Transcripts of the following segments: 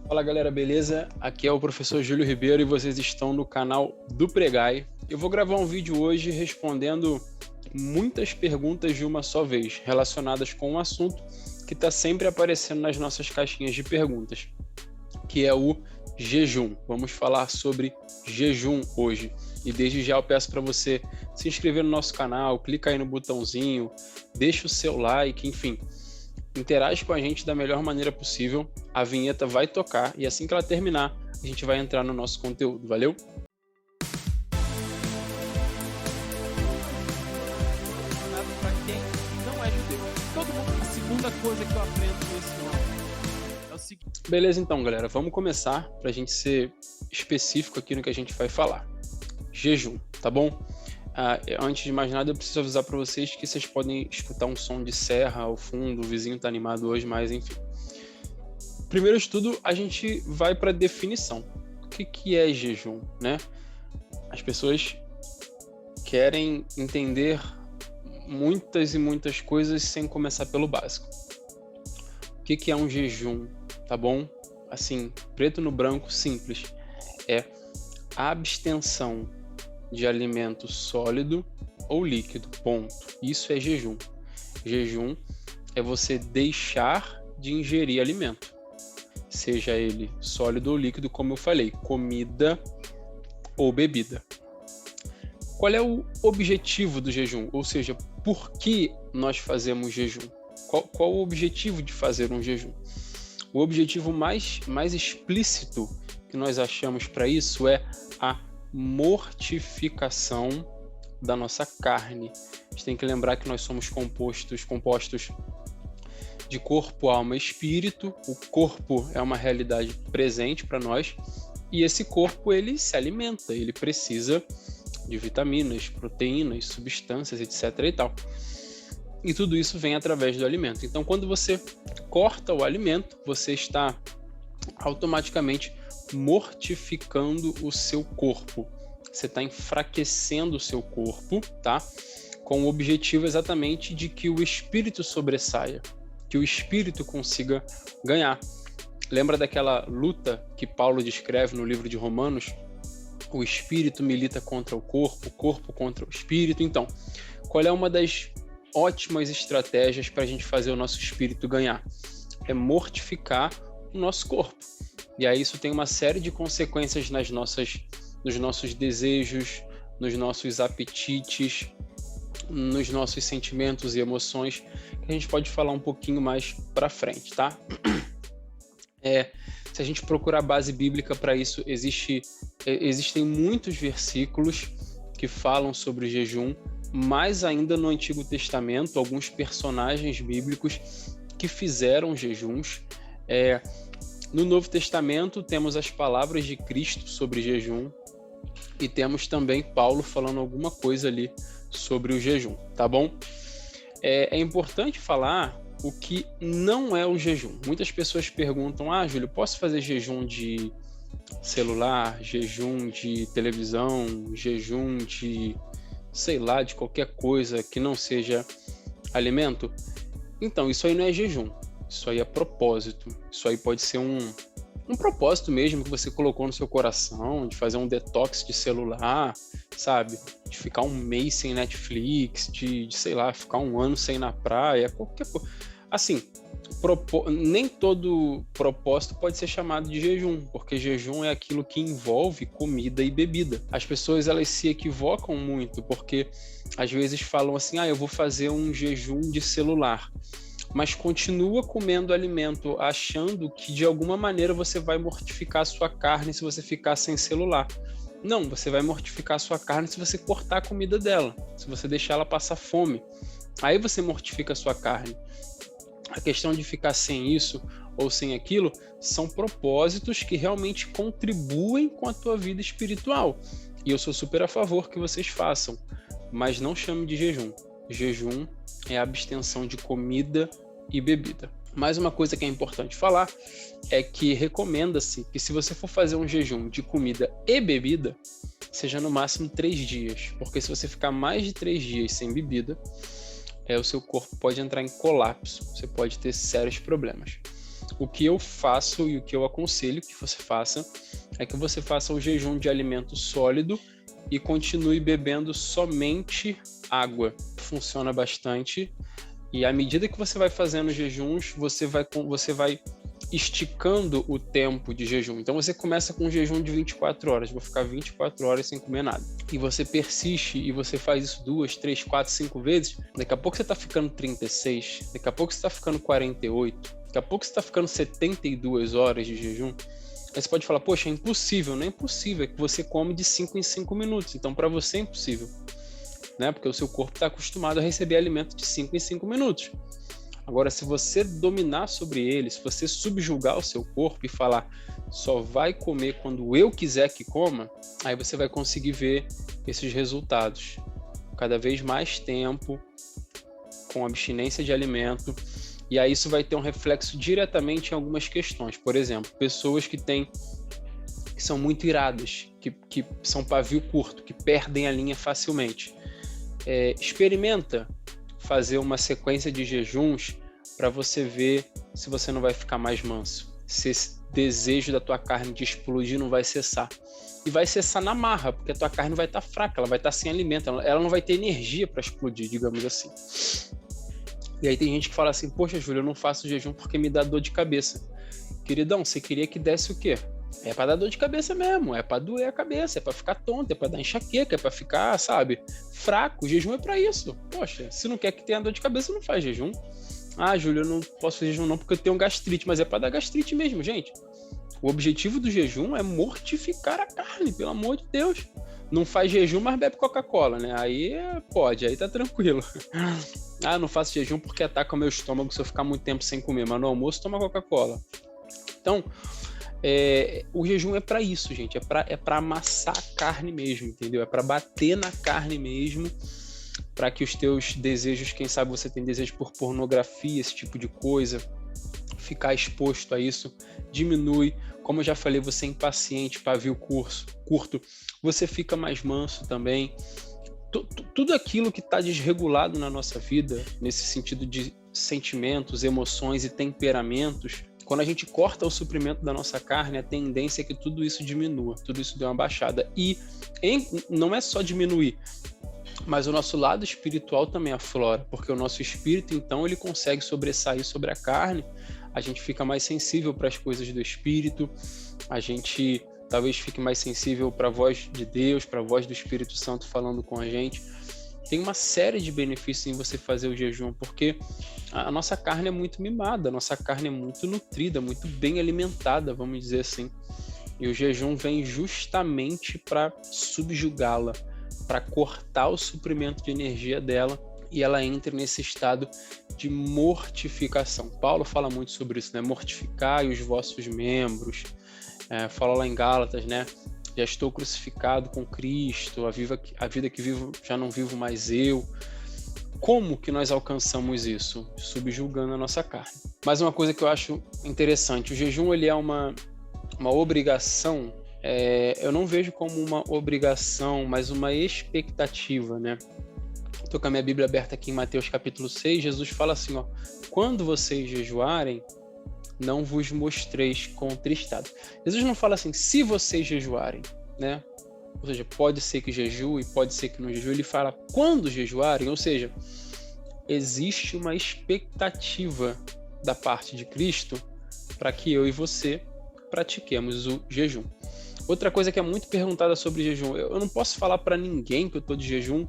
Fala galera, beleza? Aqui é o professor Júlio Ribeiro e vocês estão no canal do Pregai. Eu vou gravar um vídeo hoje respondendo muitas perguntas de uma só vez, relacionadas com um assunto que está sempre aparecendo nas nossas caixinhas de perguntas, que é o jejum. Vamos falar sobre jejum hoje. E desde já eu peço para você se inscrever no nosso canal, clica aí no botãozinho, deixa o seu like, enfim. Interage com a gente da melhor maneira possível. A vinheta vai tocar e assim que ela terminar, a gente vai entrar no nosso conteúdo. Valeu? Para quem não é judeu. Todo mundo, a segunda coisa que eu aprendo com esse ano é o seguinte. Beleza, então, galera, vamos começar para a gente ser específico aqui no que a gente vai falar. Jejum, tá bom? Antes de mais nada, eu preciso avisar para vocês que vocês podem escutar um som de serra ao fundo, o vizinho tá animado hoje, mas enfim. Primeiro de tudo, a gente vai para a definição. O que é jejum, né? As pessoas querem entender muitas e muitas coisas sem começar pelo básico. O que é um jejum, tá bom? Assim, preto no branco, simples. É a abstenção de alimento sólido ou líquido, ponto. Isso é jejum. Jejum é você deixar de ingerir alimento, seja ele sólido ou líquido, como eu falei, comida ou bebida. Qual é o objetivo do jejum? Ou seja, por que nós fazemos jejum? Qual o objetivo de fazer um jejum? O objetivo mais explícito que nós achamos para isso é a mortificação da nossa carne. A gente tem que lembrar que nós somos compostos de corpo, alma e espírito. O corpo é uma realidade presente para nós e esse corpo ele se alimenta, ele precisa de vitaminas, proteínas, substâncias, etc. e tal. E tudo isso vem através do alimento. Então, quando você corta o alimento, você está automaticamente mortificando o seu corpo. Você está enfraquecendo o seu corpo, tá? Com o objetivo exatamente de que o espírito sobressaia, que o espírito consiga ganhar. Lembra daquela luta que Paulo descreve no livro de Romanos? O espírito milita contra o corpo contra o espírito. Então, qual é uma das ótimas estratégias para a gente fazer o nosso espírito ganhar? É mortificar o nosso corpo. E aí isso tem uma série de consequências nos nossos desejos, nos nossos apetites, nos nossos sentimentos e emoções, que a gente pode falar um pouquinho mais para frente, tá? Se a gente procurar base bíblica para isso, existem muitos versículos que falam sobre jejum, mais ainda no Antigo Testamento, alguns personagens bíblicos que fizeram jejuns. No Novo Testamento temos as palavras de Cristo sobre jejum e temos também Paulo falando alguma coisa ali sobre o jejum, tá bom? É importante falar o que não é o jejum. Muitas pessoas perguntam, Júlio, posso fazer jejum de celular, jejum de televisão, jejum de, sei lá, de qualquer coisa que não seja alimento? Então, isso aí não é jejum. Isso aí é propósito. Isso aí pode ser um propósito mesmo que você colocou no seu coração, de fazer um detox de celular, sabe? De ficar um mês sem Netflix, de sei lá, ficar um ano sem ir na praia, qualquer coisa. Assim, nem todo propósito pode ser chamado de jejum, porque jejum é aquilo que envolve comida e bebida. As pessoas, elas se equivocam muito, porque às vezes falam assim, eu vou fazer um jejum de celular, mas continua comendo alimento achando que de alguma maneira você vai mortificar a sua carne se você ficar sem celular. Não, você vai mortificar a sua carne se você cortar a comida dela, se você deixar ela passar fome. Aí você mortifica a sua carne. A questão de ficar sem isso ou sem aquilo são propósitos que realmente contribuem com a tua vida espiritual. E eu sou super a favor que vocês façam, mas não chame de jejum. Jejum é a abstenção de comida e bebida. Mais uma coisa que é importante falar é que recomenda-se que se você for fazer um jejum de comida e bebida, seja no máximo 3 dias, porque se você ficar mais de 3 dias sem bebida, o seu corpo pode entrar em colapso, você pode ter sérios problemas. O que eu faço e o que eu aconselho que você faça é que você faça o jejum de alimento sólido e continue bebendo somente água. Funciona bastante. E à medida que você vai fazendo jejuns, você vai esticando o tempo de jejum. Então você começa com um jejum de 24 horas, vou ficar 24 horas sem comer nada. E você persiste e você faz isso 2, 3, 4, 5 vezes, daqui a pouco você está ficando 36, daqui a pouco você está ficando 48, daqui a pouco você está ficando 72 horas de jejum. Aí você pode falar, poxa, é impossível. Não é impossível, é que você come de 5 em 5 minutos, então para você é impossível, né? Porque o seu corpo está acostumado a receber alimento de 5 em 5 minutos. Agora, se você dominar sobre ele, se você subjugar o seu corpo e falar só vai comer quando eu quiser que coma, aí você vai conseguir ver esses resultados. Cada vez mais tempo, com abstinência de alimento, e aí isso vai ter um reflexo diretamente em algumas questões. Por exemplo, pessoas que são muito iradas, que são pavio curto, que perdem a linha facilmente. Experimenta fazer uma sequência de jejuns para você ver se você não vai ficar mais manso, se esse desejo da tua carne de explodir não vai cessar. E vai cessar na marra, porque a tua carne vai estar fraca, ela vai estar sem alimento, ela não vai ter energia para explodir, digamos assim. E aí tem gente que fala assim, poxa, Júlio, eu não faço jejum porque me dá dor de cabeça. Queridão, você queria que desse o quê? É para dar dor de cabeça mesmo, é para doer a cabeça, é para ficar tonto, é para dar enxaqueca, é para ficar, sabe, fraco. O jejum é para isso. Poxa, se não quer que tenha dor de cabeça, não faz jejum. Ah, Júlio, eu não posso fazer jejum não porque eu tenho gastrite, mas é para dar gastrite mesmo, gente. O objetivo do jejum é mortificar a carne, pelo amor de Deus. Não faz jejum, mas bebe Coca-Cola, né? Aí pode, aí tá tranquilo. Ah, não faço jejum porque ataca o meu estômago se eu ficar muito tempo sem comer, mas no almoço toma Coca-Cola. Então, o jejum é para isso, gente, é para amassar a carne mesmo, entendeu? É para bater na carne mesmo, para que os teus desejos, quem sabe você tem desejo por pornografia, esse tipo de coisa, ficar exposto a isso, diminui. Como eu já falei, você é impaciente, pavio curto, você fica mais manso também. Tudo aquilo que está desregulado na nossa vida, nesse sentido de sentimentos, emoções e temperamentos, quando a gente corta o suprimento da nossa carne, a tendência é que tudo isso diminua, tudo isso dê uma baixada. E não é só diminuir, mas o nosso lado espiritual também aflora, porque o nosso espírito, então, ele consegue sobressair sobre a carne, a gente fica mais sensível para as coisas do espírito, a gente talvez fique mais sensível para a voz de Deus, para a voz do Espírito Santo falando com a gente. Tem uma série de benefícios em você fazer o jejum, porque a nossa carne é muito mimada, a nossa carne é muito nutrida, muito bem alimentada, vamos dizer assim. E o jejum vem justamente para subjugá-la, para cortar o suprimento de energia dela e ela entra nesse estado de mortificação. Paulo fala muito sobre isso, né? Mortificai os vossos membros. Fala lá em Gálatas, né? Já estou crucificado com Cristo, a vida que vivo já não vivo mais eu. Como que nós alcançamos isso? Subjugando a nossa carne. Mas uma coisa que eu acho interessante, o jejum ele é uma obrigação, eu não vejo como uma obrigação, mas uma expectativa, né? Estou com a minha Bíblia aberta aqui em Mateus capítulo 6, Jesus fala assim, ó, quando vocês jejuarem, não vos mostreis contristados. Jesus não fala assim, se vocês jejuarem, né? Ou seja, pode ser que jejue, pode ser que não jejue. Ele fala quando jejuarem, ou seja, existe uma expectativa da parte de Cristo para que eu e você pratiquemos o jejum. Outra coisa que é muito perguntada sobre jejum, eu não posso falar para ninguém que eu estou de jejum.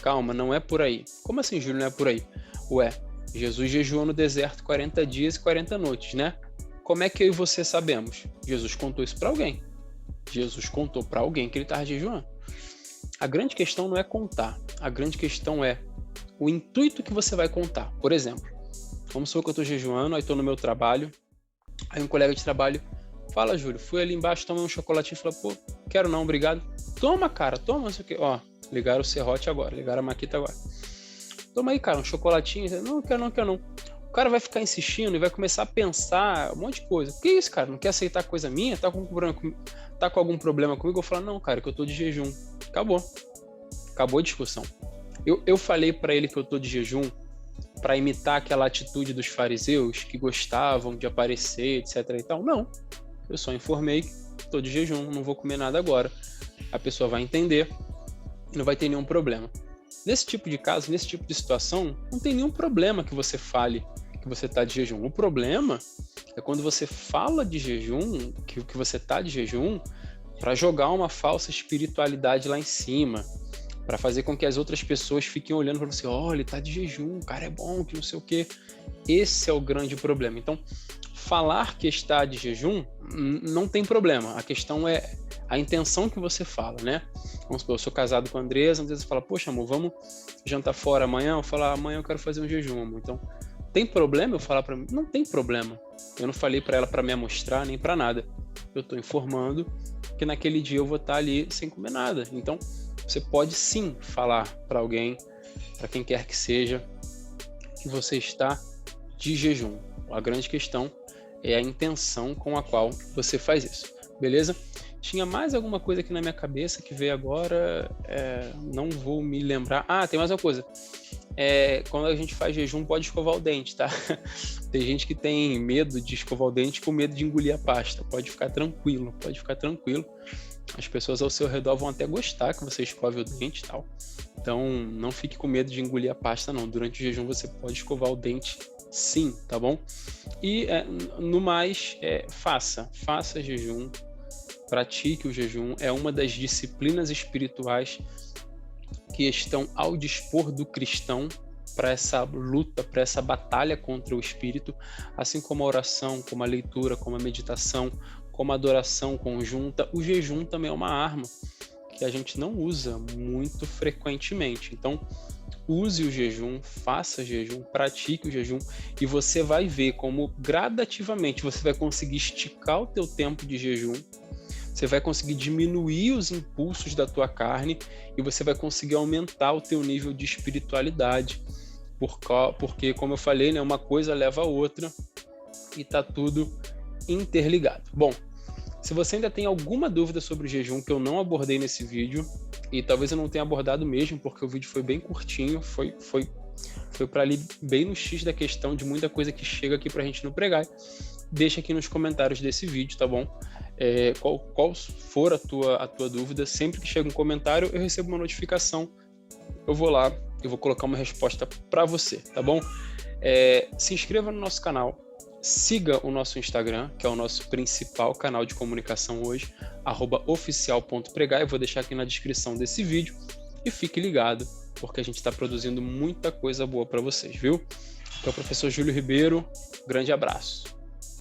Calma, não é por aí. Como assim, Júlio, não é por aí? Ué, Jesus jejuou no deserto 40 dias e 40 noites, né? Como é que eu e você sabemos? Jesus contou isso para alguém. Jesus contou para alguém que ele estava jejuando. A grande questão não é contar. A grande questão é o intuito que você vai contar. Por exemplo, vamos supor que eu estou jejuando, aí estou no meu trabalho, aí um colega de trabalho fala, Júlio, fui ali embaixo, tomei um chocolatinho e falou, pô, quero não, obrigado. Toma, cara, toma, isso aqui. Ó, ligaram o serrote agora, ligaram a maquita agora. Toma aí, cara, um chocolatinho. Não, quero não, quero não. O cara vai ficar insistindo e vai começar a pensar um monte de coisa. Que isso, cara? Não quer aceitar coisa minha? Tá com algum problema comigo? Eu falo, não, cara, que eu tô de jejum. Acabou. Acabou a discussão. Eu falei pra ele que eu tô de jejum para imitar aquela atitude dos fariseus que gostavam de aparecer, etc. e tal. Não, eu só informei que estou de jejum, não vou comer nada agora. A pessoa vai entender e não vai ter nenhum problema. Nesse tipo de caso, nesse tipo de situação, não tem nenhum problema que você fale que você está de jejum. O problema é quando você fala de jejum, que você está de jejum, para jogar uma falsa espiritualidade lá em cima, para fazer com que as outras pessoas fiquem olhando para você, olha, ele está de jejum, o cara é bom, que não sei o quê. Esse é o grande problema. Então, falar que está de jejum não tem problema. A questão é a intenção que você fala, né? Vamos supor, eu sou casado com a Andresa fala, poxa, amor, vamos jantar fora amanhã? Eu falo, amanhã eu quero fazer um jejum, amor. Então, tem problema eu falar para mim? Não tem problema. Eu não falei para ela para me amostrar nem para nada. Eu estou informando que naquele dia eu vou estar ali sem comer nada. Então, você pode sim falar para alguém, para quem quer que seja, que você está de jejum. A grande questão é a intenção com a qual você faz isso, beleza? Tinha mais alguma coisa aqui na minha cabeça que veio agora, não vou me lembrar. Tem mais uma coisa. Quando a gente faz jejum, pode escovar o dente, tá? Tem gente que tem medo de escovar o dente com medo de engolir a pasta. Pode ficar tranquilo, pode ficar tranquilo. As pessoas ao seu redor vão até gostar que você escove o dente e tal. Então, não fique com medo de engolir a pasta, não. Durante o jejum, você pode escovar o dente, sim, tá bom? E, no mais, faça jejum. Pratique o jejum, é uma das disciplinas espirituais que estão ao dispor do cristão para essa luta, para essa batalha contra o espírito, assim como a oração, como a leitura, como a meditação, como a adoração conjunta. O jejum também é uma arma que a gente não usa muito frequentemente. Então, use o jejum, faça jejum, pratique o jejum e você vai ver como gradativamente você vai conseguir esticar o teu tempo de jejum. Você vai conseguir diminuir os impulsos da tua carne e você vai conseguir aumentar o teu nível de espiritualidade. Porque, como eu falei, né, uma coisa leva a outra e tá tudo interligado. Bom, se você ainda tem alguma dúvida sobre o jejum que eu não abordei nesse vídeo, e talvez eu não tenha abordado mesmo, porque o vídeo foi bem curtinho, foi para ali bem no X da questão de muita coisa que chega aqui pra gente no Pregai, deixa aqui nos comentários desse vídeo, tá bom? Qual for a tua dúvida, sempre que chega um comentário eu recebo uma notificação, eu vou lá, eu vou colocar uma resposta para você, tá bom? Se inscreva no nosso canal, siga o nosso Instagram, que é o nosso principal canal de comunicação hoje, @oficial.pregai, eu vou deixar aqui na descrição desse vídeo, e fique ligado, porque a gente está produzindo muita coisa boa para vocês, viu? Então, professor Júlio Ribeiro, grande abraço.